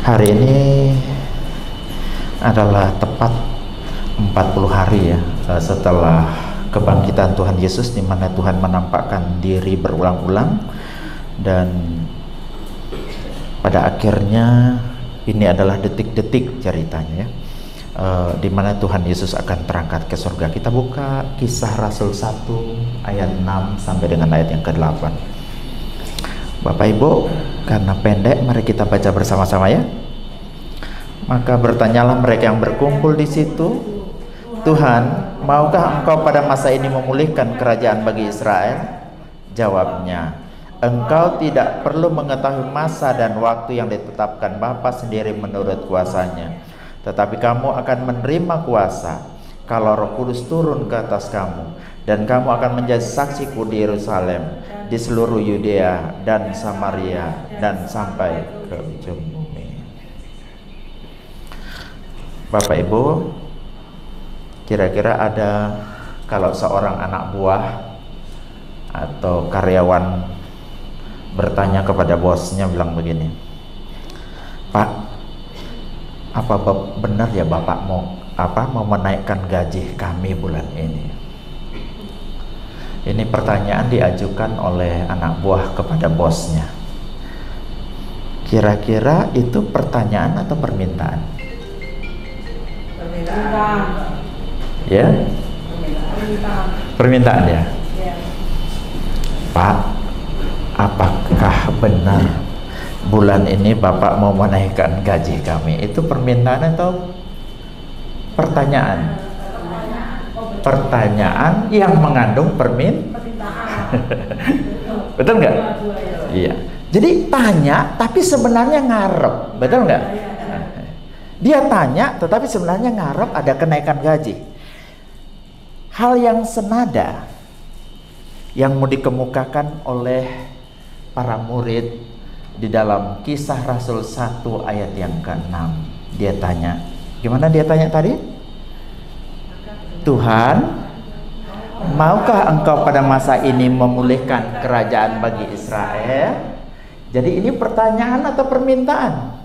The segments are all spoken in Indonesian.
Hari ini adalah tepat 40 hari ya setelah kebangkitan Tuhan Yesus, di mana Tuhan menampakkan diri berulang-ulang, dan pada akhirnya ini adalah detik-detik ceritanya ya, di mana Tuhan Yesus akan terangkat ke surga. Kita buka Kisah Rasul 1 ayat 6 sampai dengan ayat yang ke-8. Bapak Ibu, karena pendek, mari kita baca bersama-sama ya. Maka bertanyalah mereka yang berkumpul di situ, Tuhan, maukah Engkau pada masa ini memulihkan kerajaan bagi Israel? Jawabnya, Engkau tidak perlu mengetahui masa dan waktu yang ditetapkan Bapa sendiri menurut kuasanya. Tetapi kamu akan menerima kuasa kalau Roh Kudus turun ke atas kamu, dan kamu akan menjadi saksiku di Yerusalem, di seluruh Yudea dan Samaria, dan sampai ke ujung bumi. Bapak Ibu, kira-kira ada, kalau seorang anak buah atau karyawan bertanya kepada bosnya, bilang begini, Pak, apa benar ya Bapak mau menaikkan gaji kami bulan ini? Ini pertanyaan diajukan oleh anak buah kepada bosnya. Kira-kira itu pertanyaan atau permintaan? Permintaan. Ya? Permintaan ya? Pak, apakah benar bulan ini Bapak mau menaikkan gaji kami? Itu permintaan atau pertanyaan? Pertanyaan yang mengandung permintaan. Betul nggak? Iya. Jadi tanya tapi sebenarnya ngarep, betul nggak? Dia tanya tetapi sebenarnya ngarep ada kenaikan gaji. Hal yang senada yang mau dikemukakan oleh para murid di dalam Kisah Rasul 1 ayat yang ke-6. Dia tanya, gimana dia tanya tadi? Tuhan, maukah Engkau pada masa ini memulihkan kerajaan bagi Israel? Jadi ini pertanyaan atau permintaan?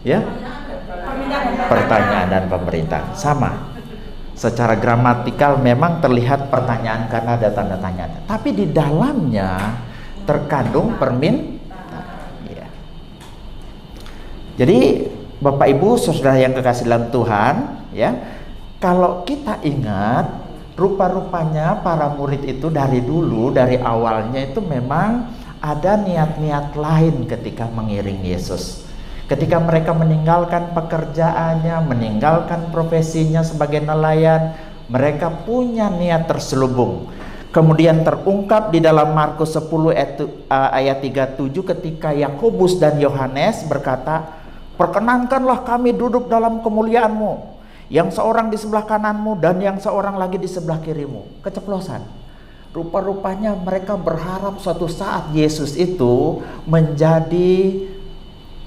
Ya? Pertanyaan dan permintaan sama. Secara gramatikal memang terlihat pertanyaan karena ada tanda tanya, tapi di dalamnya terkandung permintaan. Ya. Jadi Bapak Ibu Saudara yang kekasih dalam Tuhan, ya, kalau kita ingat, rupa-rupanya para murid itu dari dulu, dari awalnya itu memang ada niat-niat lain ketika mengiring Yesus. Ketika mereka meninggalkan pekerjaannya, meninggalkan profesinya sebagai nelayan, mereka punya niat terselubung. Kemudian terungkap di dalam Markus 10 ayat 37 ketika Yakobus dan Yohanes berkata, perkenankanlah kami duduk dalam kemuliaan-Mu, yang seorang di sebelah kananmu dan yang seorang lagi di sebelah kirimu. Keceplosan. Rupa-rupanya mereka berharap suatu saat Yesus itu menjadi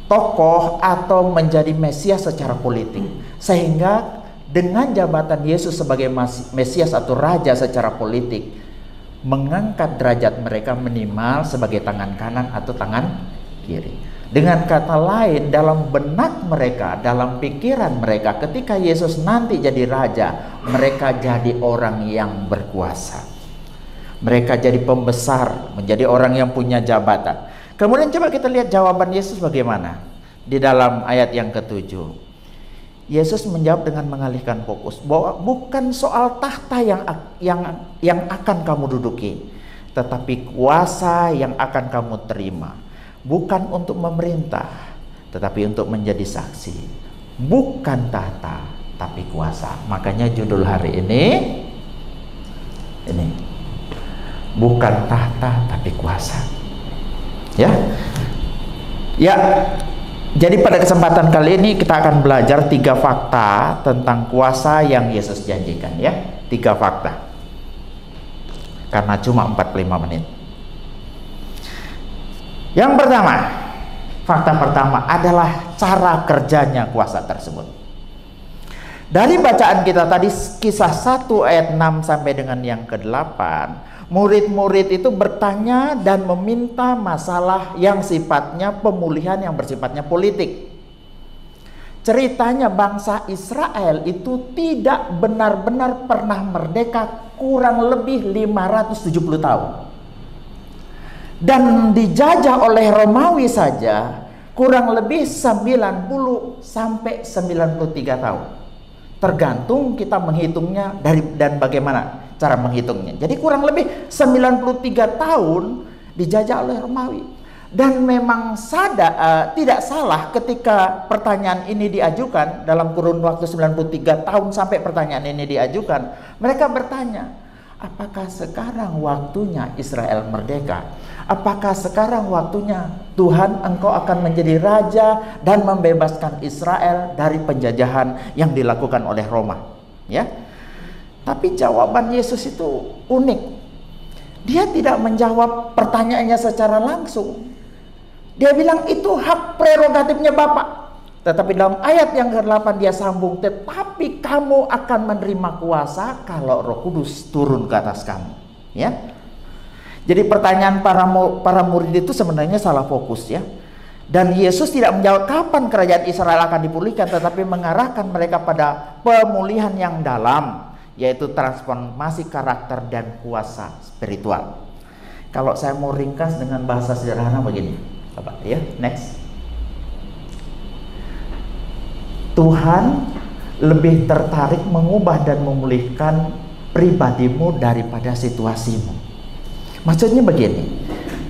tokoh atau menjadi Mesias secara politik, sehingga dengan jabatan Yesus sebagai Mesias atau Raja secara politik mengangkat derajat mereka minimal sebagai tangan kanan atau tangan kiri. Dengan kata lain, dalam benak mereka, dalam pikiran mereka, ketika Yesus nanti jadi raja, mereka jadi orang yang berkuasa. Mereka jadi pembesar, menjadi orang yang punya jabatan. Kemudian coba kita lihat jawaban Yesus bagaimana. Di dalam ayat yang ke-7. Yesus menjawab dengan mengalihkan fokus bahwa bukan soal tahta yang akan kamu duduki, tetapi kuasa yang akan kamu terima. Bukan untuk memerintah, tetapi untuk menjadi saksi. Bukan tahta, tapi kuasa. Makanya judul hari ini, bukan tahta, tapi kuasa. Ya, ya. Jadi pada kesempatan kali ini kita akan belajar 3 fakta tentang kuasa yang Yesus janjikan. Ya, 3 fakta. Karena cuma 45 menit. Yang pertama, fakta pertama adalah cara kerjanya kuasa tersebut. Dari bacaan kita tadi, Kisah 1 ayat 6 sampai dengan yang ke-8, Murid-murid itu bertanya dan meminta masalah yang sifatnya pemulihan yang bersifatnya politik. Ceritanya bangsa Israel itu tidak benar-benar pernah merdeka kurang lebih 570 tahun. Dan dijajah oleh Romawi saja kurang lebih 90 sampai 93 tahun. Tergantung kita menghitungnya dan bagaimana cara menghitungnya. Jadi kurang lebih 93 tahun dijajah oleh Romawi. Dan memang tidak salah ketika pertanyaan ini diajukan dalam kurun waktu 93 tahun sampai pertanyaan ini diajukan. Mereka bertanya, apakah sekarang waktunya Israel merdeka? Apakah sekarang waktunya Tuhan engkau akan menjadi raja dan membebaskan Israel dari penjajahan yang dilakukan oleh Roma? Ya. Tapi jawaban Yesus itu unik. Dia tidak menjawab pertanyaannya secara langsung. Dia bilang itu hak prerogatifnya Bapa. Tetapi dalam ayat yang ke-8 dia sambung, tetapi kamu akan menerima kuasa kalau Roh Kudus turun ke atas kamu. Ya. Jadi pertanyaan para murid itu sebenarnya salah fokus ya. Dan Yesus tidak menjawab kapan kerajaan Israel akan dipulihkan, tetapi mengarahkan mereka pada pemulihan yang dalam, yaitu transformasi karakter dan kuasa spiritual. Kalau saya mau ringkas dengan bahasa sederhana begini, Bapak, ya, next. Tuhan lebih tertarik mengubah dan memulihkan pribadimu daripada situasimu. Maksudnya begini,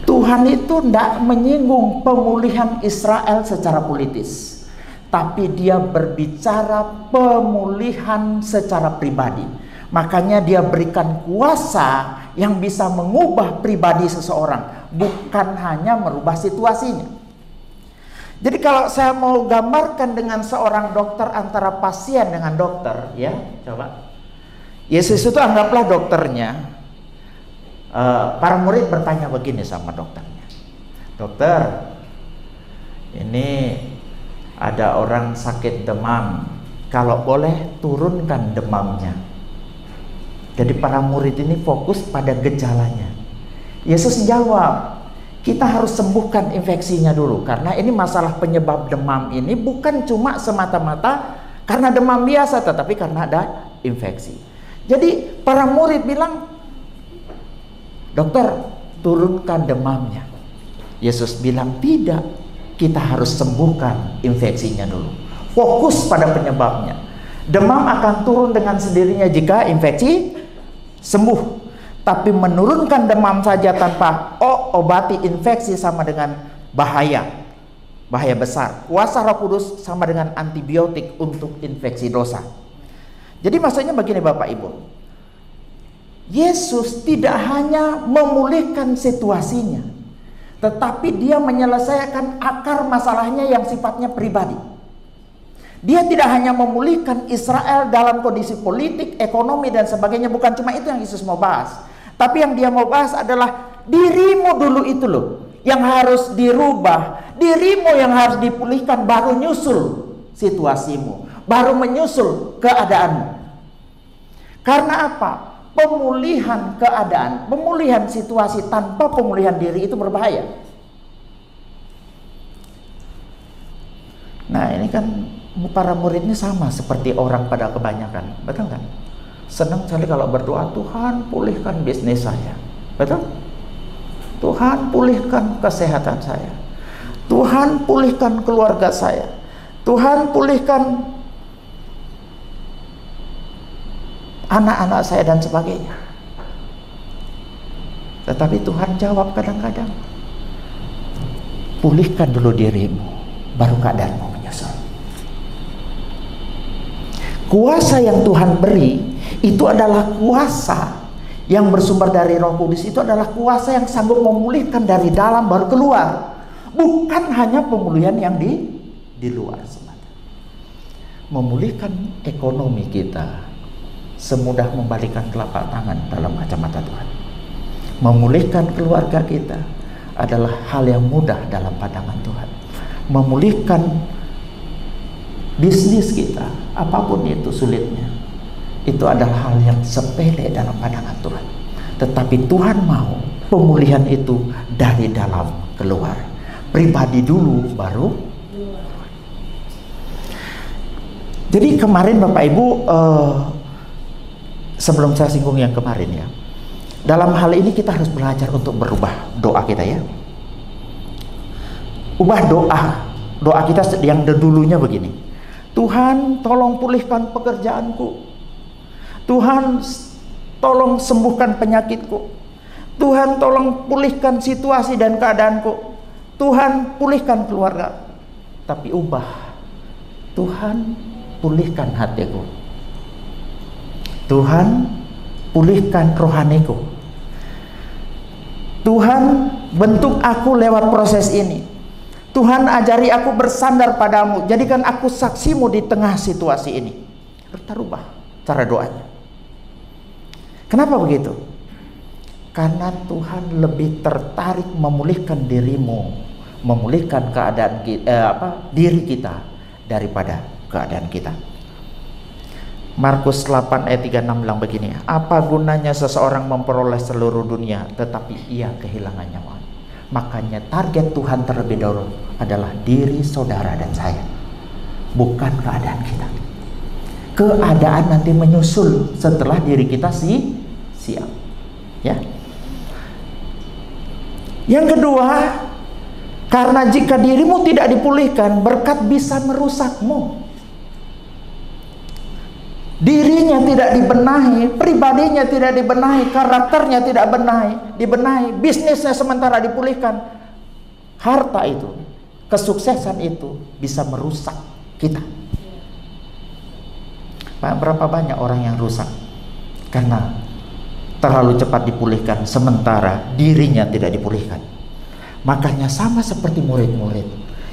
Tuhan itu tidak menyinggung pemulihan Israel secara politis, tapi dia berbicara pemulihan secara pribadi. Makanya dia berikan kuasa yang bisa mengubah pribadi seseorang, bukan hanya merubah situasinya. Jadi kalau saya mau gambarkan dengan seorang dokter, antara pasien dengan dokter, ya, coba. Yesus itu anggaplah dokternya. Para murid bertanya begini sama dokternya, dokter, ini ada orang sakit demam, kalau boleh turunkan demamnya. Jadi para murid ini fokus pada gejalanya. Yesus jawab, kita harus sembuhkan infeksinya dulu, karena ini masalah penyebab demam ini bukan cuma semata-mata karena demam biasa, tetapi karena ada infeksi. Jadi para murid bilang, dokter, turunkan demamnya. Yesus bilang, tidak, kita harus sembuhkan infeksinya dulu. Fokus pada penyebabnya. Demam akan turun dengan sendirinya jika infeksi sembuh. Tapi menurunkan demam saja tanpa obati infeksi sama dengan bahaya besar. Kuasa Roh Kudus sama dengan antibiotik untuk infeksi dosa. Jadi maksudnya begini Bapak Ibu, Yesus tidak hanya memulihkan situasinya, tetapi dia menyelesaikan akar masalahnya yang sifatnya pribadi. Dia tidak hanya memulihkan Israel dalam kondisi politik, ekonomi dan sebagainya, bukan cuma itu yang Yesus mau bahas. Tapi yang dia mau bahas adalah dirimu dulu itu loh yang harus dirubah, dirimu yang harus dipulihkan, baru nyusul situasimu, baru menyusul keadaanmu. Karena apa? Pemulihan keadaan, pemulihan situasi tanpa pemulihan diri itu berbahaya. Nah ini kan para murid ini sama seperti orang pada kebanyakan, betul kan? Senang sekali kalau berdoa, Tuhan pulihkan bisnis saya, betul? Tuhan pulihkan kesehatan saya, Tuhan pulihkan keluarga saya, Tuhan pulihkan anak-anak saya dan sebagainya. Tetapi Tuhan jawab kadang-kadang, pulihkan dulu dirimu, baru keadaanmu menyusul. Kuasa yang Tuhan beri itu adalah kuasa yang bersumber dari Roh Kudus. Itu adalah kuasa yang sanggup memulihkan dari dalam baru keluar, bukan hanya pemulihan yang di luar semata. Memulihkan ekonomi kita semudah membalikan telapak tangan dalam kacamata Tuhan. Memulihkan keluarga kita adalah hal yang mudah dalam pandangan Tuhan. Memulihkan bisnis kita, apapun itu sulitnya, itu adalah hal yang sepele dalam pandangan Tuhan. Tetapi Tuhan mau pemulihan itu dari dalam keluar. Pribadi dulu baru. Jadi kemarin Bapak Ibu, sebelum saya singgung yang kemarin ya, dalam hal ini kita harus belajar untuk berubah doa kita ya. Ubah doa kita yang dulunya begini. Tuhan tolong pulihkan pekerjaanku. Tuhan tolong sembuhkan penyakitku. Tuhan tolong pulihkan situasi dan keadaanku. Tuhan pulihkan keluarga. Tapi ubah, Tuhan pulihkan hatiku. Tuhan pulihkan rohaniku. Tuhan bentuk aku lewat proses ini. Tuhan ajari aku bersandar padamu. Jadikan aku saksimu di tengah situasi ini. Kita rubah cara doanya. Kenapa begitu? Karena Tuhan lebih tertarik memulihkan dirimu, memulihkan keadaan diri kita daripada keadaan kita. Markus 8 ayat 36 bilang begini, apa gunanya seseorang memperoleh seluruh dunia tetapi ia kehilangan nyawa? Makanya target Tuhan terlebih dahulu adalah diri saudara dan saya, bukan keadaan kita. Keadaan nanti menyusul setelah diri kita siap. Ya. Yang kedua, karena jika dirimu tidak dipulihkan, berkat bisa merusakmu. Dirinya tidak dibenahi, pribadinya tidak dibenahi, karakternya tidak dibenahi, bisnisnya sementara dipulihkan. Harta itu, kesuksesan itu bisa merusak kita. Berapa banyak orang yang rusak karena terlalu cepat dipulihkan, sementara dirinya tidak dipulihkan. Makanya sama seperti murid-murid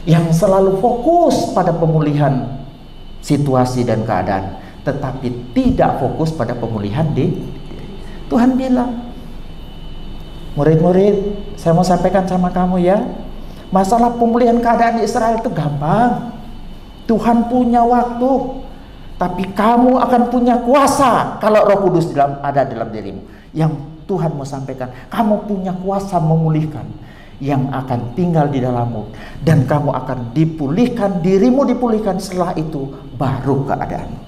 yang selalu fokus pada pemulihan situasi dan keadaan, tetapi tidak fokus pada pemulihan di Tuhan bilang, murid-murid, saya mau sampaikan sama kamu ya, masalah pemulihan keadaan di Israel itu gampang. Tuhan punya waktu, tapi kamu akan punya kuasa kalau Roh Kudus ada dalam dirimu. Yang Tuhan mau sampaikan, kamu punya kuasa memulihkan yang akan tinggal di dalammu, dan kamu akan dipulihkan, dirimu dipulihkan, setelah itu baru keadaanmu.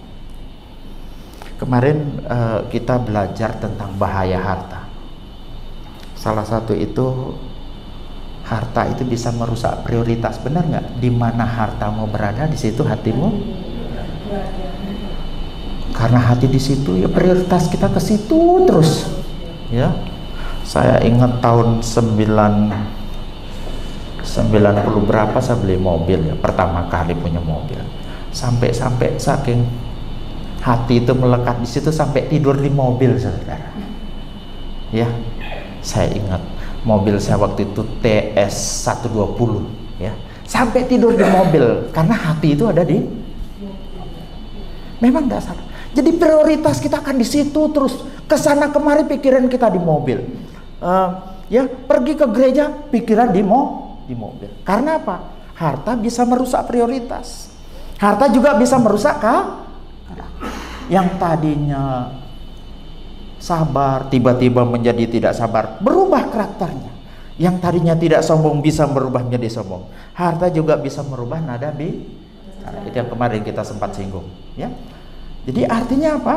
Kemarin kita belajar tentang bahaya harta. Salah satu itu, harta itu bisa merusak prioritas. Benar nggak? Di mana hartamu berada, di situ hatimu. Karena hati di situ, ya prioritas kita ke situ terus. Ya, saya ingat tahun 90 berapa saya beli mobil ya, pertama kali punya mobil. Sampai saking hati itu melekat di situ sampai tidur di mobil, saudara. Ya, saya ingat mobil saya waktu itu TS 120 ya. Sampai tidur di mobil karena hati itu ada di, memang dasar. Jadi prioritas kita akan di situ terus, kesana kemari pikiran kita di mobil. Ya, pergi ke gereja pikiran di mobil. Karena apa? Harta bisa merusak prioritas. Harta juga bisa merusak yang tadinya sabar tiba-tiba menjadi tidak sabar, berubah karakternya. Yang tadinya tidak sombong bisa berubah menjadi sombong. Harta juga bisa merubah nada bicara. Itu yang kemarin kita sempat singgung, ya. Jadi artinya apa?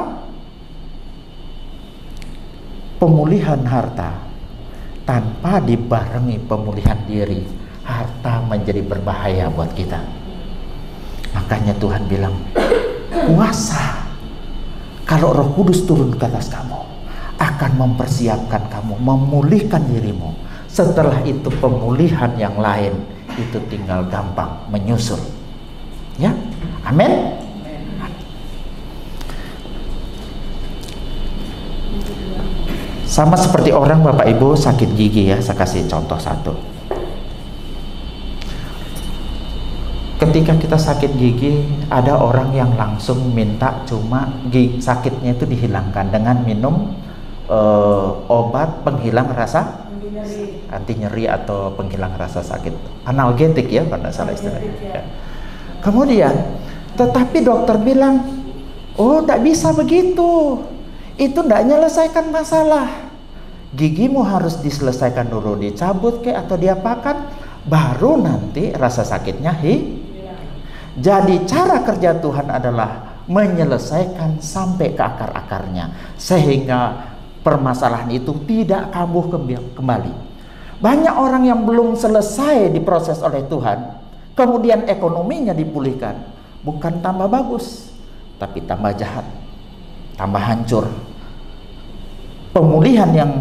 Pemulihan harta tanpa dibarengi pemulihan diri, harta menjadi berbahaya buat kita. Makanya Tuhan bilang, puasa, kalau Roh Kudus turun ke atas kamu, akan mempersiapkan kamu, memulihkan dirimu. Setelah itu pemulihan yang lain itu tinggal gampang menyusul. Ya, amin. Sama seperti orang Bapak Ibu sakit gigi ya, saya kasih contoh satu. Ketika kita sakit gigi, ada orang yang langsung minta cuma sakitnya itu dihilangkan dengan minum obat penghilang rasa, anti nyeri atau penghilang rasa sakit, analgetik ya kalau tidak salah istilahnya. Ya. Kemudian, tetapi dokter bilang, oh tidak bisa begitu, itu tidak menyelesaikan masalah. gigimu harus diselesaikan dulu, dicabut atau diapakan, baru nanti rasa sakitnya Jadi cara kerja Tuhan adalah menyelesaikan sampai ke akar-akarnya, sehingga permasalahan itu tidak kambuh kembali. Banyak orang yang belum selesai diproses oleh Tuhan, kemudian ekonominya dipulihkan, bukan tambah bagus, tapi tambah jahat, tambah hancur. Pemulihan yang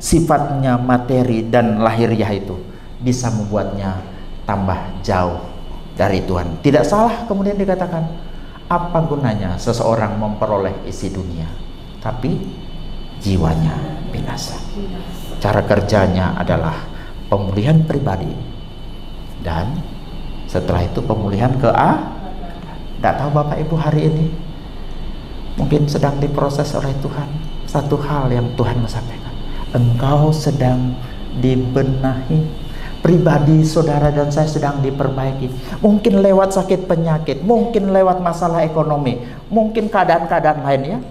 sifatnya materi dan lahiriah itu bisa membuatnya tambah jauh dari Tuhan. Tidak salah kemudian dikatakan, apa gunanya seseorang memperoleh isi dunia, tapi jiwanya binasa. Cara kerjanya adalah pemulihan pribadi, dan setelah itu pemulihan Tidak tahu Bapak Ibu hari ini mungkin sedang diproses oleh Tuhan. Satu hal yang Tuhan mau sampaikan, engkau sedang dibenahi, pribadi saudara dan saya sedang diperbaiki. Mungkin lewat sakit penyakit, mungkin lewat masalah ekonomi, mungkin keadaan-keadaan lainnya,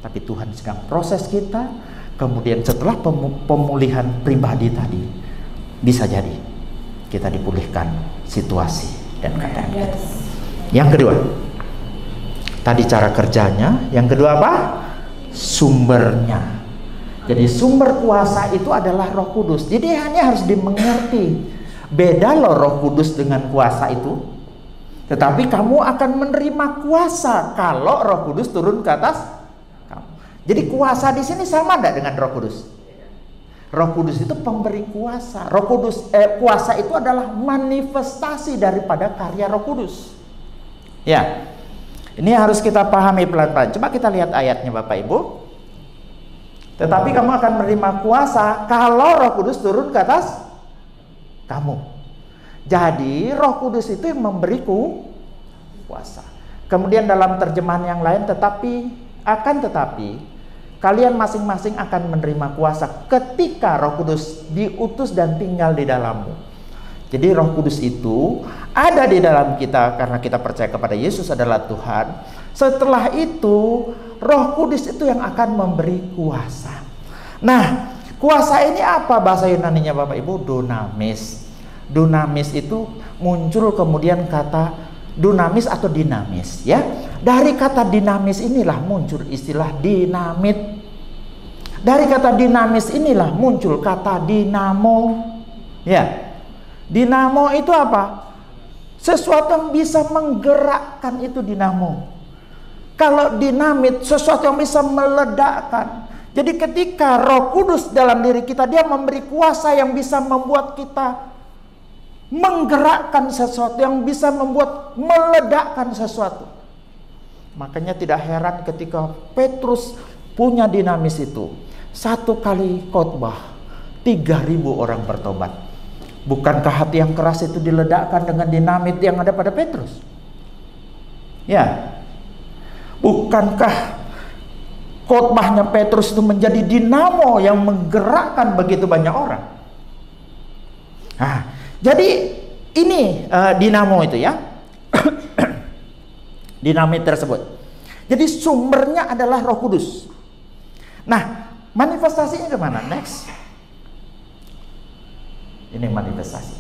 tapi Tuhan sedang proses kita. Kemudian setelah pemulihan pribadi tadi, bisa jadi kita dipulihkan situasi dan keadaan kita. Yang kedua, tadi cara kerjanya. Yang kedua apa? Sumbernya. Jadi sumber kuasa itu adalah Roh Kudus. Jadi hanya harus dimengerti. Beda loh Roh Kudus dengan kuasa itu. Tetapi kamu akan menerima kuasa kalau Roh Kudus turun ke atas kamu. Jadi kuasa di sini sama enggak dengan Roh Kudus? Roh Kudus itu pemberi kuasa. Roh Kudus kuasa itu adalah manifestasi daripada karya Roh Kudus. Ya. Ini harus kita pahami pelan-pelan. Coba kita lihat ayatnya Bapak Ibu. Tetapi kamu akan menerima kuasa kalau Roh Kudus turun ke atas kamu. Jadi Roh Kudus itu yang memberi kuasa. Kemudian dalam terjemahan yang lain, tetapi kalian masing-masing akan menerima kuasa ketika Roh Kudus diutus dan tinggal di dalammu. Jadi Roh Kudus itu ada di dalam kita karena kita percaya kepada Yesus adalah Tuhan. Setelah itu Roh Kudus itu yang akan memberi kuasa. Nah, kuasa ini apa bahasa Yunaninya Bapak Ibu? Dunamis. Dunamis itu muncul kemudian kata dunamis atau dinamis, ya. Dari kata dinamis inilah muncul istilah dinamit. Dari kata dinamis inilah muncul kata dinamo. Ya. Dinamo itu apa? Sesuatu yang bisa menggerakkan, itu dinamo. Kalau dinamit, sesuatu yang bisa meledakkan. Jadi ketika Roh Kudus dalam diri kita, dia memberi kuasa yang bisa membuat kita menggerakkan sesuatu, yang bisa membuat meledakkan sesuatu. Makanya tidak heran ketika Petrus punya dinamis itu, satu kali khotbah 3.000 orang bertobat. Bukankah hati yang keras itu diledakkan dengan dinamit yang ada pada Petrus? Ya. Bukankah khotbahnya Petrus itu menjadi dinamo yang menggerakkan begitu banyak orang? Nah, jadi ini dinamo itu ya. Dinamit tersebut. Jadi sumbernya adalah Roh Kudus. Nah, manifestasinya kemana? Next. Ini manifestasi.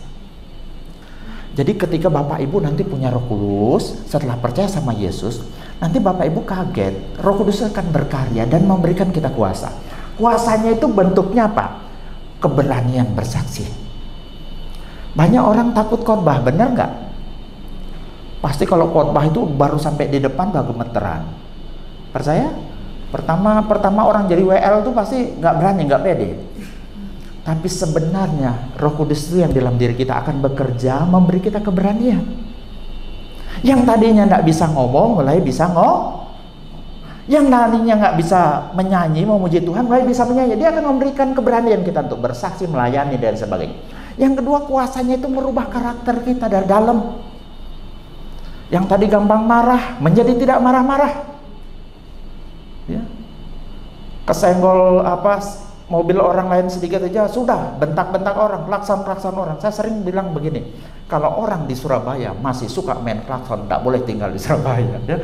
Jadi ketika Bapak Ibu nanti punya Roh Kudus, setelah percaya sama Yesus, nanti Bapak Ibu kaget, Roh Kudus akan berkarya dan memberikan kita kuasa. Kuasanya itu bentuknya apa? Keberanian bersaksi. Banyak orang takut khotbah, benar nggak? Pasti kalau khotbah itu baru sampai di depan udah gemeteran. Percaya? Pertama orang jadi WL tuh pasti nggak berani, nggak pede. Tapi sebenarnya Roh Kudus itu yang dalam diri kita akan bekerja memberi kita keberanian. Yang tadinya nggak bisa ngomong mulai bisa ngomong. Yang tadinya nggak bisa menyanyi memuji Tuhan mulai bisa menyanyi. Dia akan memberikan keberanian kita untuk bersaksi, melayani dan sebagainya. Yang kedua, kuasanya itu merubah karakter kita dari dalam. Yang tadi gampang marah menjadi tidak marah-marah. Ya. Kesenggol mobil orang lain sedikit aja sudah bentak-bentak orang, klakson-klakson orang. Saya sering bilang begini, kalau orang di Surabaya masih suka main klakson, tidak boleh tinggal di Surabaya, ya.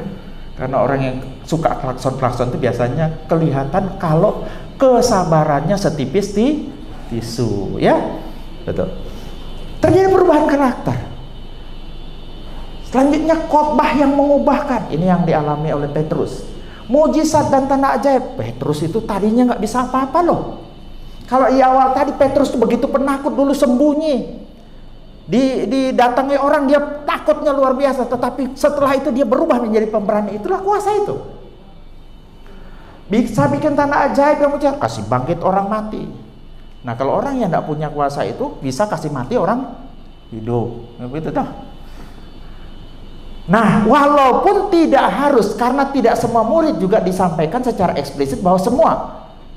Karena orang yang suka klakson-klakson itu biasanya kelihatan kalau kesabarannya setipis tisu, ya, betul. Terjadi perubahan karakter. Selanjutnya khotbah yang mengubahkan, ini yang dialami oleh Petrus. Mujizat dan tanda ajaib, Petrus itu tadinya nggak bisa apa-apa loh. Kalau di awal tadi Petrus itu begitu penakut, dulu sembunyi, didatangi orang dia takutnya luar biasa, tetapi setelah itu dia berubah menjadi pemberani. Itulah kuasa itu. Bisa bikin tanda ajaib yang mujizat, kasih bangkit orang mati. Nah, kalau orang yang tidak punya kuasa itu bisa kasih mati orang hidup, begitu toh. Nah, walaupun tidak harus, karena tidak semua murid juga disampaikan secara eksplisit bahwa semua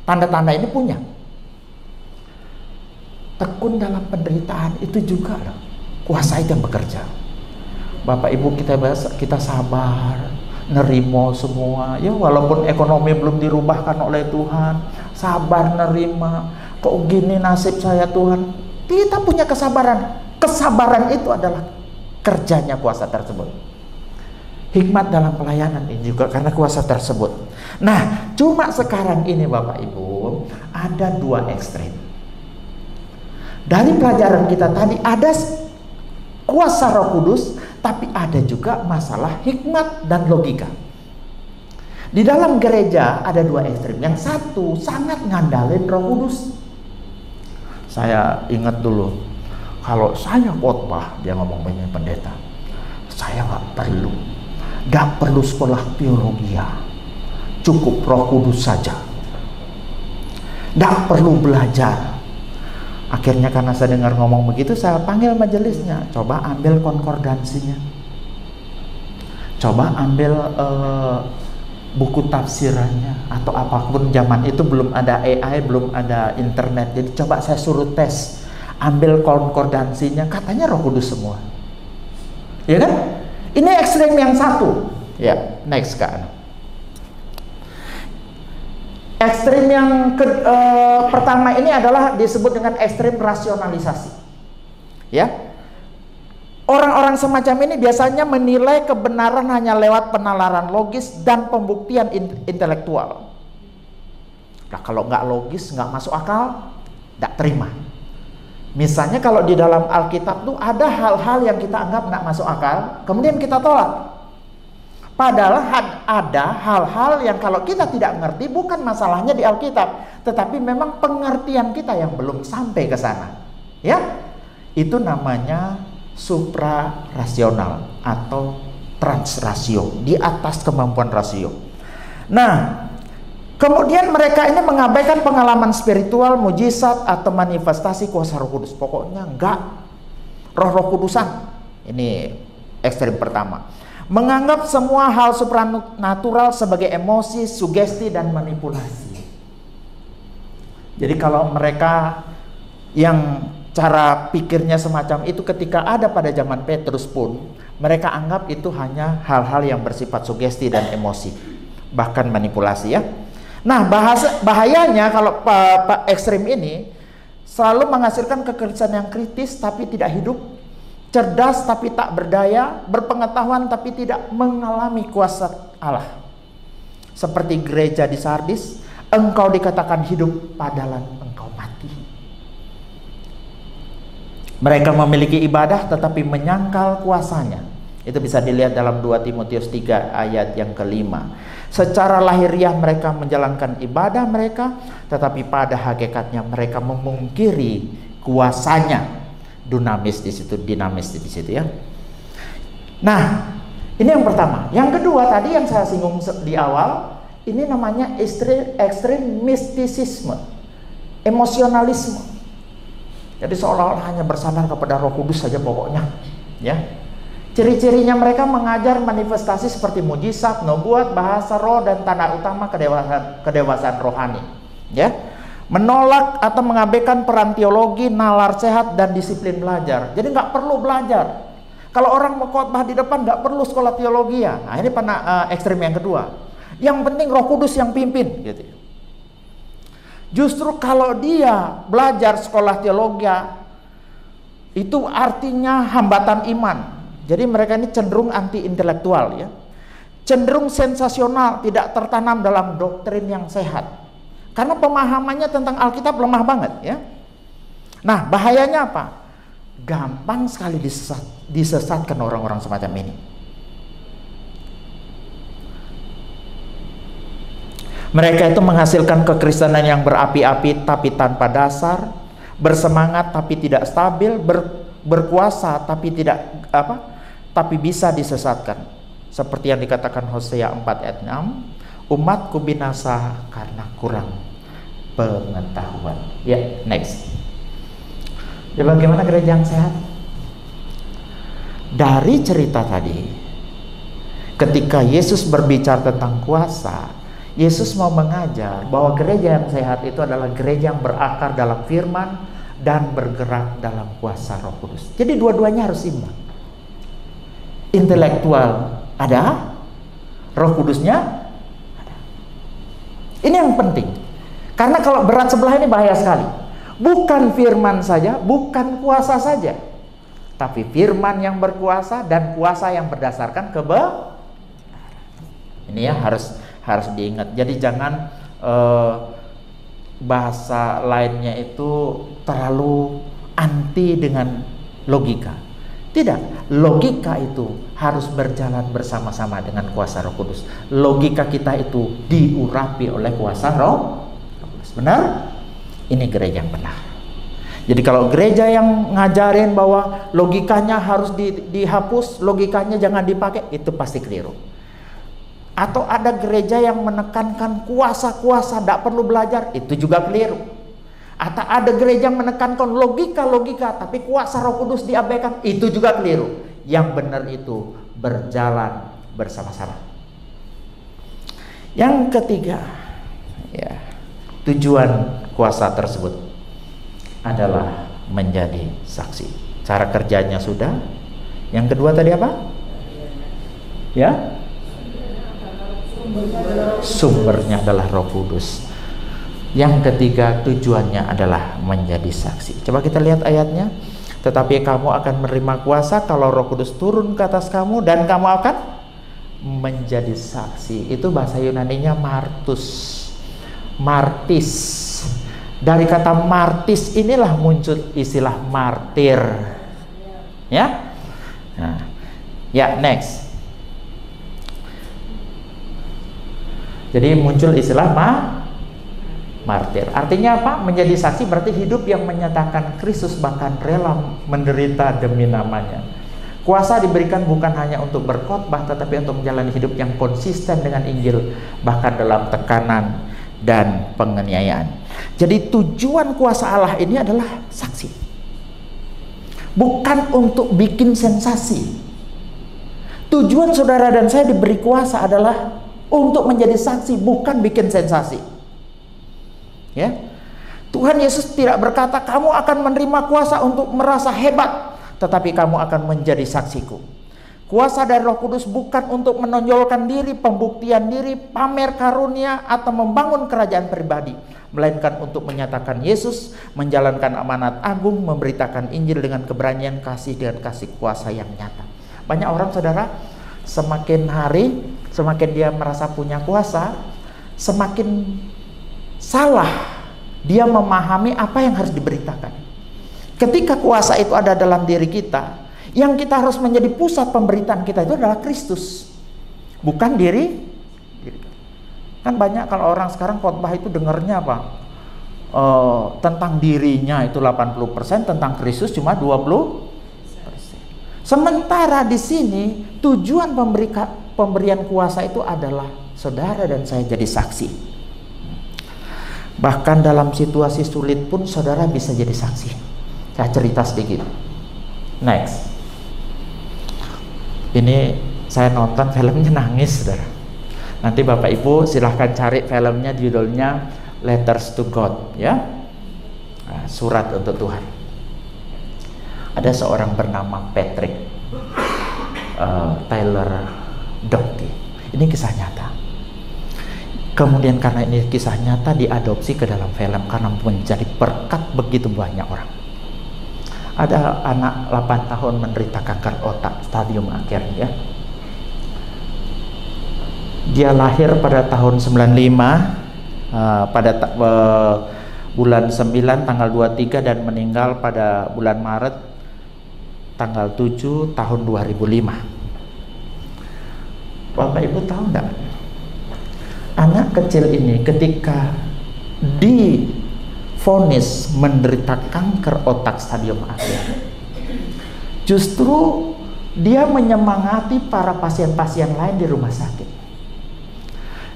tanda-tanda ini punya. Tekun dalam penderitaan itu juga loh, kuasa itu yang bekerja. Bapak Ibu, kita sabar, nerimo semua, ya walaupun ekonomi belum dirubahkan oleh Tuhan, sabar nerima. Kok gini nasib saya Tuhan? Kita punya kesabaran. Kesabaran itu adalah kerjanya kuasa tersebut. Hikmat dalam pelayanan ini juga karena kuasa tersebut. Nah, cuma sekarang ini Bapak Ibu, ada dua ekstrem. Dari pelajaran kita tadi ada kuasa Roh Kudus, tapi ada juga masalah hikmat dan logika. Di dalam gereja ada dua ekstrem. Yang satu sangat ngandalin Roh Kudus. Saya ingat dulu, kalau saya khotbah, dia ngomong begini, pendeta, saya nggak perlu sekolah teologi, cukup Roh Kudus saja, nggak perlu belajar. Akhirnya karena saya dengar ngomong begitu, saya panggil majelisnya, coba ambil konkordansinya, coba ambil buku tafsirannya atau apapun. Zaman itu belum ada AI, belum ada internet, jadi coba saya suruh tes, ambil konkordansinya, katanya Roh Kudus semua, ya kan? Ini ekstrem yang satu, ya. Next Kak. Ekstrem yang pertama ini adalah disebut dengan ekstrem rasionalisasi, ya. Orang-orang semacam ini biasanya menilai kebenaran hanya lewat penalaran logis dan pembuktian intelektual. Nah, kalau nggak logis, nggak masuk akal, nggak terima. Misalnya kalau di dalam Alkitab tuh ada hal-hal yang kita anggap nggak masuk akal, kemudian kita tolak. Padahal ada hal-hal yang kalau kita tidak ngerti, bukan masalahnya di Alkitab, tetapi memang pengertian kita yang belum sampai ke sana. Ya, itu namanya suprarasional atau transrasio, di atas kemampuan rasio. Nah, kemudian mereka ini mengabaikan pengalaman spiritual, mujizat atau manifestasi kuasa Roh Kudus. Pokoknya enggak, roh-roh kudusan. Ini ekstrem pertama. Menganggap semua hal supranatural sebagai emosi, sugesti, dan manipulasi. Jadi kalau mereka yang cara pikirnya semacam itu ketika ada pada zaman Petrus pun, mereka anggap itu hanya hal-hal yang bersifat sugesti dan emosi, bahkan manipulasi, ya. Nah, bahayanya kalau ekstrem ini selalu menghasilkan kekristenan yang kritis tapi tidak hidup, cerdas tapi tak berdaya, berpengetahuan tapi tidak mengalami kuasa Allah. Seperti gereja di Sardis, engkau dikatakan hidup padahal engkau mati. Mereka memiliki ibadah tetapi menyangkal kuasanya. Itu bisa dilihat dalam 2 Timotius 3 ayat yang kelima. Secara lahiriah mereka menjalankan ibadah mereka, tetapi pada hakikatnya mereka memungkiri kuasanya. Dunamis di situ, dinamis di situ, ya. Nah, ini yang pertama. Yang kedua tadi yang saya singgung di awal, ini namanya ekstrem mistisisme, emosionalisme. Jadi seolah-olah hanya bersandar kepada Roh Kudus saja pokoknya, ya. Ciri-cirinya mereka mengajar manifestasi seperti mujizat, nubuat, bahasa roh, dan tanda utama kedewasaan rohani, ya. Menolak atau mengabaikan peran teologi, nalar sehat, dan disiplin belajar. Jadi nggak perlu belajar. Kalau orang mau khotbah di depan nggak perlu sekolah teologi, ya. Nah, ini ekstrem yang kedua. Yang penting Roh Kudus yang pimpin, gitu. Justru kalau dia belajar sekolah teologi, itu artinya hambatan iman. Jadi mereka ini cenderung anti intelektual, ya. Cenderung sensasional, tidak tertanam dalam doktrin yang sehat. Karena pemahamannya tentang Alkitab lemah banget ya. Nah, bahayanya apa? Gampang sekali disesatkan orang-orang semacam ini. Mereka itu menghasilkan kekristenan yang berapi-api tapi tanpa dasar, bersemangat tapi tidak stabil, berkuasa tapi tidak tapi bisa disesatkan. Seperti yang dikatakan Hosea 4 ayat 6, umatku binasa karena kurang pengetahuan. Ya, next. Ya, bagaimana gereja yang sehat? Dari cerita tadi, ketika Yesus berbicara tentang kuasa, Yesus mau mengajar bahwa gereja yang sehat itu adalah gereja yang berakar dalam firman dan bergerak dalam kuasa Roh Kudus. Jadi dua-duanya harus imbang. Intelektual ada, Roh Kudusnya ada. Ini yang penting. Karena kalau berat sebelah ini bahaya sekali. Bukan firman saja, bukan kuasa saja, tapi firman yang berkuasa dan kuasa yang berdasarkan kebenaran. Ini ya harus diingat. Jadi jangan bahasa lainnya itu terlalu anti dengan logika. Tidak, logika itu harus berjalan bersama-sama dengan kuasa Roh Kudus. Logika kita itu diurapi oleh kuasa Roh Kudus. Benar? Ini gereja yang benar. Jadi kalau gereja yang ngajarin bahwa logikanya harus dihapus, logikanya jangan dipakai, itu pasti keliru. Atau ada gereja yang menekankan kuasa-kuasa, tidak perlu belajar, itu juga keliru. Atau ada gereja yang menekankan logika-logika, tapi kuasa Roh Kudus diabaikan, itu juga keliru. Yang benar itu berjalan bersama-sama. Yang ketiga, ya, tujuan kuasa tersebut adalah menjadi saksi. Cara kerjanya sudah. Yang kedua tadi apa? Ya? Sumbernya adalah Roh Kudus. Yang ketiga, tujuannya adalah menjadi saksi. Coba kita lihat ayatnya. Tetapi kamu akan menerima kuasa kalau Roh Kudus turun ke atas kamu, dan kamu akan menjadi saksi. Itu bahasa Yunaninya martis. Dari kata martis inilah muncul istilah martir. Ya? Nah, ya, next. Jadi muncul istilah martir. Artinya apa? Menjadi saksi berarti hidup yang menyatakan Kristus, bahkan rela menderita demi namanya. Kuasa diberikan bukan hanya untuk berkhotbah, tetapi untuk menjalani hidup yang konsisten dengan Injil, bahkan dalam tekanan dan penganiayaan. Jadi tujuan kuasa Allah ini adalah saksi. Bukan untuk bikin sensasi. Tujuan saudara dan saya diberi kuasa adalah untuk menjadi saksi, bukan bikin sensasi. Ya, Tuhan Yesus tidak berkata kamu akan menerima kuasa untuk merasa hebat, tetapi kamu akan menjadi saksiku. Kuasa dari Roh Kudus bukan untuk menonjolkan diri, pembuktian diri, pamer karunia, atau membangun kerajaan pribadi, melainkan untuk menyatakan Yesus, menjalankan amanat agung, memberitakan Injil dengan keberanian, kasih dan kasih kuasa yang nyata. Banyak orang, saudara, semakin hari, semakin dia merasa punya kuasa, semakin salah dia memahami apa yang harus diberitakan. Ketika kuasa itu ada dalam diri kita, yang kita harus menjadi pusat pemberitaan kita itu adalah Kristus, bukan diri. Kan banyak kalau orang sekarang khotbah itu dengarnya apa? Tentang dirinya itu 80%, tentang Kristus cuma 20%. Sementara di sini tujuan pemberian kuasa itu adalah saudara dan saya jadi saksi. Bahkan dalam situasi sulit pun saudara bisa jadi saksi. Saya cerita sedikit. Next. Ini saya nonton filmnya nangis, saudara. Nanti Bapak Ibu silahkan cari filmnya, judulnya Letters to God, ya. Nah, surat untuk Tuhan. Ada seorang bernama Patrick Taylor Doughty. Ini kisah nyata. Kemudian karena ini kisah nyata diadopsi ke dalam film karena menjadi berkat begitu banyak orang. Ada anak 8 tahun menderita kanker otak stadium akhir, ya. Dia lahir pada tahun 95, bulan 9 tanggal 23 dan meninggal pada bulan Maret tanggal 7 tahun 2005. Bapak Ibu tahu enggak? Anak kecil ini ketika divonis menderita kanker otak stadium akhir, justru dia menyemangati para pasien-pasien lain di rumah sakit.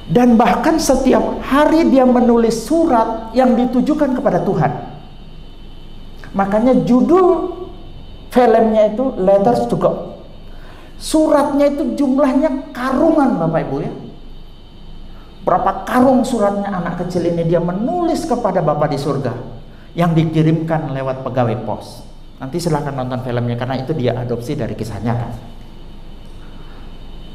Dan bahkan setiap hari dia menulis surat yang ditujukan kepada Tuhan. Makanya judul filmnya itu Letters to God. Suratnya itu jumlahnya karungan, Bapak Ibu ya. Berapa karung suratnya anak kecil ini dia menulis kepada Bapa di surga yang dikirimkan lewat pegawai pos. Nanti silahkan nonton filmnya karena itu dia adopsi dari kisah nyata.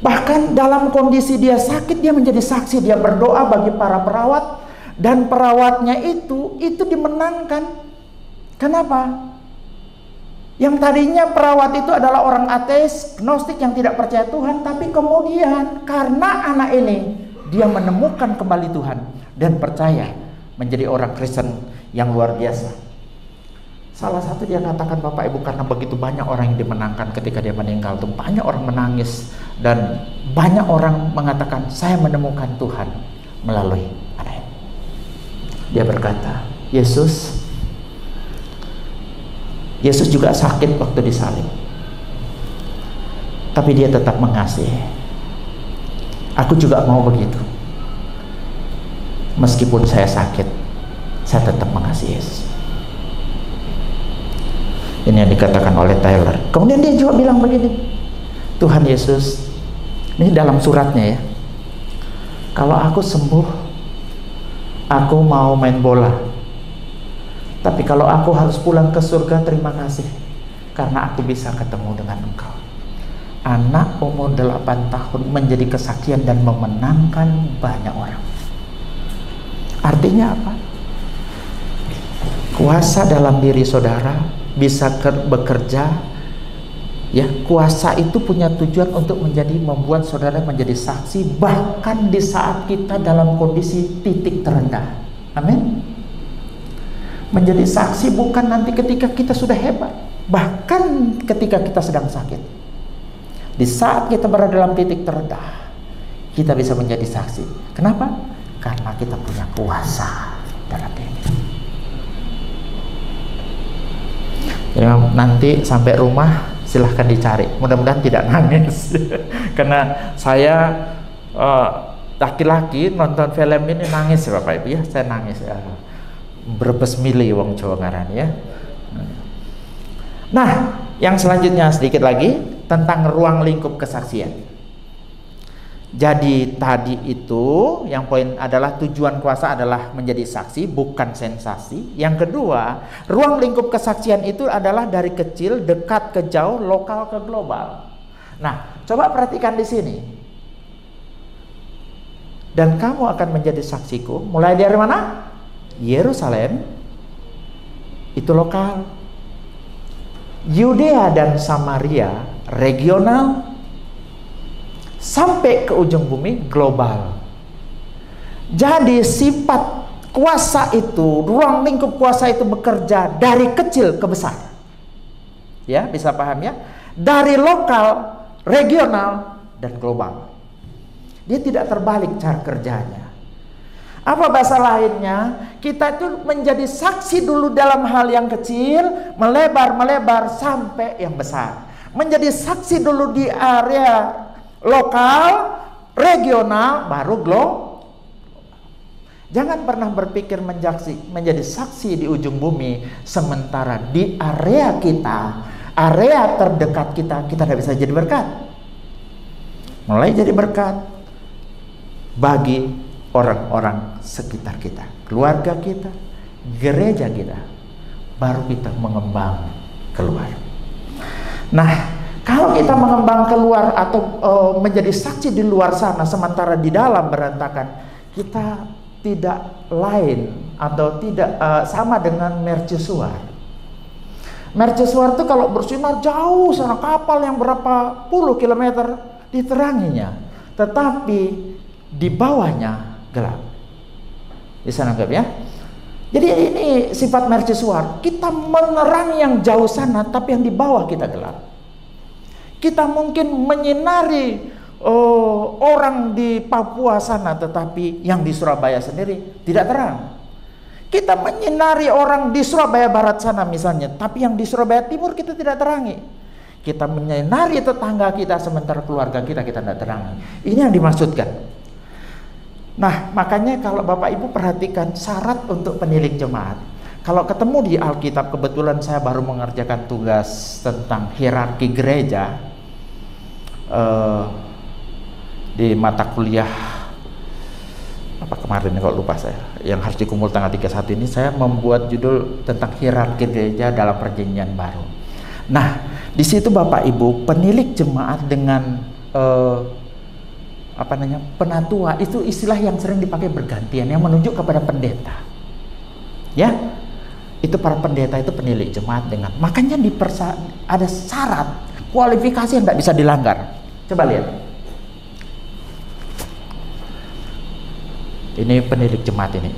Bahkan dalam kondisi dia sakit, dia menjadi saksi, dia berdoa bagi para perawat, dan perawatnya itu dimenangkan. Kenapa? Yang tadinya perawat itu adalah orang ateis, gnostik yang tidak percaya Tuhan, tapi kemudian karena anak ini dia menemukan kembali Tuhan dan percaya menjadi orang Kristen yang luar biasa. Salah satu dia katakan, Bapak Ibu, karena begitu banyak orang yang dimenangkan ketika dia meninggal, tuh banyak orang menangis dan banyak orang mengatakan, saya menemukan Tuhan melalui anak ini. Dia berkata, Yesus juga sakit waktu disalib, tapi dia tetap mengasihi. Aku juga mau begitu. Meskipun saya sakit, saya tetap mengasihi Yesus. Ini yang dikatakan oleh Tyler. Kemudian dia juga bilang begini, Tuhan Yesus, ini dalam suratnya ya, kalau aku sembuh, aku mau main bola. Tapi kalau aku harus pulang ke surga, terima kasih, karena aku bisa ketemu dengan Engkau. Anak umur 8 tahun menjadi kesaksian dan memenangkan banyak orang. Artinya apa? Kuasa dalam diri saudara bisa bekerja ya. Kuasa itu punya tujuan untuk membuat saudara menjadi saksi bahkan di saat kita dalam kondisi titik terendah. Amin. Menjadi saksi bukan nanti ketika kita sudah hebat, bahkan ketika kita sedang sakit. Di saat kita berada dalam titik terendah, kita bisa menjadi saksi. Kenapa? Karena kita punya kuasa dalam diri. Jadi nanti sampai rumah silahkan dicari, mudah-mudahan tidak nangis karena saya laki-laki nonton film ini nangis ya Bapak Ibu ya. Saya nangis ya, berbes mili wong Jawa ngaran ya. Nah, yang selanjutnya sedikit lagi tentang ruang lingkup kesaksian. Jadi tadi itu yang poin adalah tujuan kuasa adalah menjadi saksi, bukan sensasi. Yang kedua, ruang lingkup kesaksian itu adalah dari kecil, dekat ke jauh, lokal ke global. Nah, coba perhatikan di sini. Dan kamu akan menjadi saksiku, mulai dari mana? Yerusalem, itu lokal. Yudea dan Samaria, regional. Sampai ke ujung bumi, global. Jadi sifat kuasa itu, ruang lingkup kuasa itu bekerja dari kecil ke besar. Ya, bisa paham ya? Dari lokal, regional, dan global. Dia tidak terbalik cara kerjanya. Apa bahasa lainnya? Kita itu menjadi saksi dulu dalam hal yang kecil, melebar sampai yang besar. Menjadi saksi dulu di area lokal, regional, baru global. Jangan pernah berpikir menjadi saksi di ujung bumi, sementara di area kita, area terdekat kita tidak bisa jadi berkat. Mulai jadi berkat bagi orang-orang sekitar kita, keluarga kita, gereja kita, baru kita mengembang keluar. Nah, kalau kita mengembang keluar atau menjadi saksi di luar sana sementara di dalam berantakan, kita tidak lain atau tidak sama dengan mercusuar. Mercusuar itu kalau bersinar jauh sana, kapal yang berapa puluh kilometer diteranginya, tetapi di bawahnya gelap. Bisa nangkep ya? Jadi ini sifat mercusuar. Kita menerang yang jauh sana, tapi yang di bawah kita gelap. Kita mungkin menyinari orang di Papua sana, tetapi yang di Surabaya sendiri tidak terang. Kita menyinari orang di Surabaya Barat sana misalnya, tapi yang di Surabaya Timur kita tidak terangi. Kita menyinari tetangga kita, sementara keluarga kita tidak terangi. Ini yang dimaksudkan. Nah, makanya kalau Bapak Ibu perhatikan syarat untuk penilik jemaat. Kalau ketemu di Alkitab, kebetulan saya baru mengerjakan tugas tentang hierarki gereja di mata kuliah apa kemarin kalau lupa saya, yang harus dikumpul tanggal 31 ini, saya membuat judul tentang hierarki gereja dalam perjanjian baru. Nah, di situ Bapak Ibu, penilik jemaat dengan penatua itu istilah yang sering dipakai bergantian, yang menunjuk kepada pendeta. Ya, itu para pendeta itu penilik jemaat dengan, makanya ada syarat kualifikasi yang tidak bisa dilanggar. Coba lihat, ini penilik jemaat ini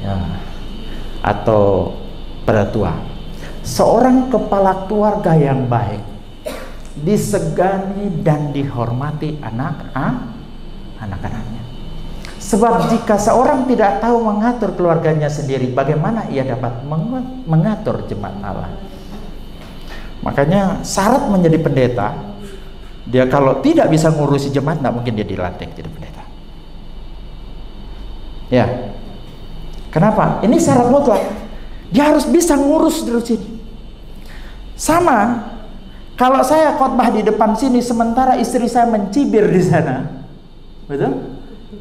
atau penatua. Seorang kepala keluarga yang baik, disegani dan dihormati anak-anaknya. Sebab jika seorang tidak tahu mengatur keluarganya sendiri, bagaimana ia dapat mengatur jemaat Allah? Makanya syarat menjadi pendeta, dia kalau tidak bisa ngurusi jemaat, tidak mungkin dia dilantik jadi pendeta. Ya, kenapa? Ini syarat mutlak. Dia harus bisa ngurus terus ini. Sama, kalau saya khotbah di depan sini, sementara istri saya mencibir di sana, betul?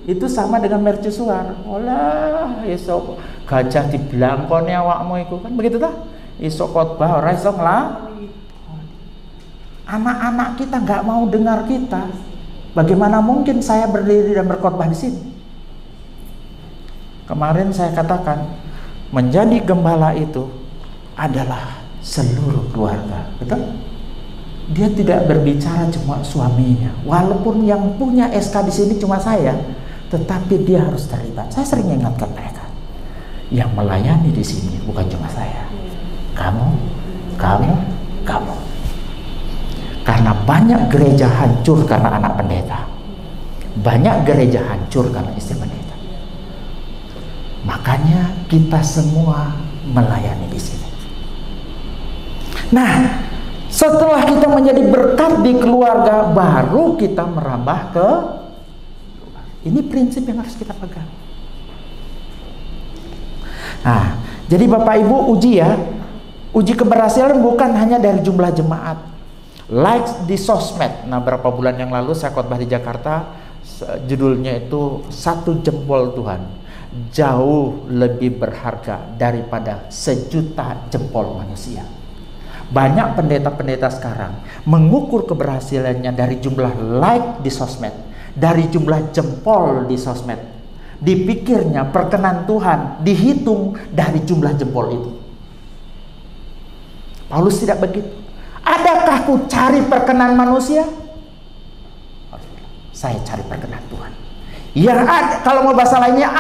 Itu sama dengan mercusuar. Olah, iso gajah di blangkone awakmu iku, kan begitu tak? Iso khotbah ora iso anak-anak kita nggak mau dengar kita. Bagaimana mungkin saya berdiri dan berkhotbah di sini? Kemarin saya katakan, menjadi gembala itu adalah seluruh keluarga, betul? Dia tidak berbicara cuma suaminya, walaupun yang punya SK di sini cuma saya, tetapi dia harus terlibat. Saya sering ingatkan mereka, yang melayani di sini bukan cuma saya, kamu. Karena banyak gereja hancur karena anak pendeta, banyak gereja hancur karena istri pendeta. Makanya kita semua melayani di sini. Nah, setelah kita menjadi berkat di keluarga, baru kita merambah ke, ini prinsip yang harus kita pegang. Nah, jadi Bapak Ibu uji ya, uji keberhasilan bukan hanya dari jumlah jemaat, likes di sosmed. Nah, berapa bulan yang lalu saya khotbah di Jakarta, judulnya itu 1 jempol Tuhan jauh lebih berharga daripada 1 juta jempol manusia. Banyak pendeta-pendeta sekarang mengukur keberhasilannya dari jumlah like di sosmed, dari jumlah jempol di sosmed. Dipikirnya perkenan Tuhan dihitung dari jumlah jempol itu. Paulus tidak begitu. Adakah ku cari perkenan manusia? Saya cari perkenan Tuhan. Yang ada, kalau mau bahasa lainnya,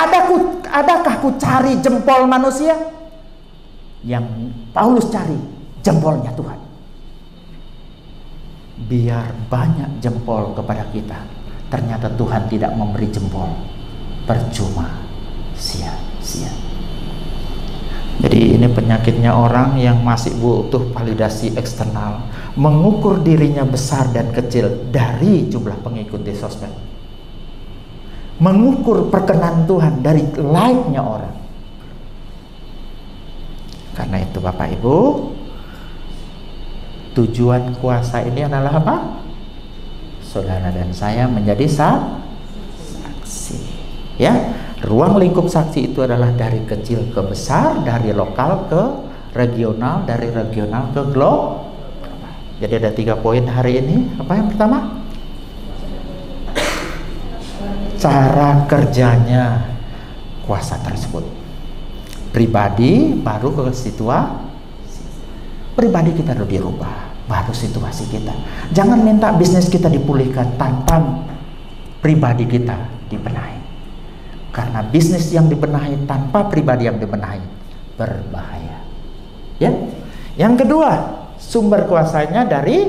adakah ku cari jempol manusia? Yang Paulus cari jempolnya Tuhan. Biar banyak jempol kepada kita, ternyata Tuhan tidak memberi jempol, percuma, sia-sia. Jadi ini penyakitnya orang yang masih butuh validasi eksternal, mengukur dirinya besar dan kecil dari jumlah pengikut di sosmed, mengukur perkenan Tuhan dari like-nya orang. Karena itu Bapak Ibu, tujuan kuasa ini adalah apa? Saudara dan saya menjadi saksi. Ya, ruang lingkup saksi itu adalah dari kecil ke besar, dari lokal ke regional, dari regional ke global. Jadi ada 3 poin hari ini. Apa yang pertama? Cara kerjanya kuasa tersebut. Pribadi baru ke situasi. Pribadi kita harus dirubah, baru situasi kita. Jangan minta bisnis kita dipulihkan tanpa pribadi kita dibenahi. Karena bisnis yang dibenahi tanpa pribadi yang dibenahi berbahaya. Ya. Yang kedua, sumber kuasanya dari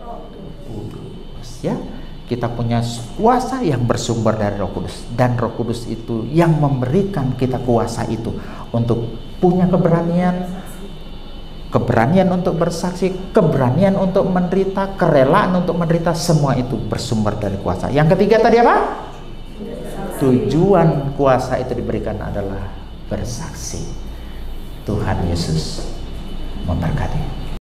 Roh Kudus. Ya. Kita punya kuasa yang bersumber dari Roh Kudus, dan Roh Kudus itu yang memberikan kita kuasa itu untuk punya keberanian untuk bersaksi, keberanian untuk menderita, kerelaan untuk menderita, semua itu bersumber dari kuasa. Yang ketiga tadi apa? Tujuan kuasa itu diberikan adalah bersaksi. Tuhan Yesus memberkati.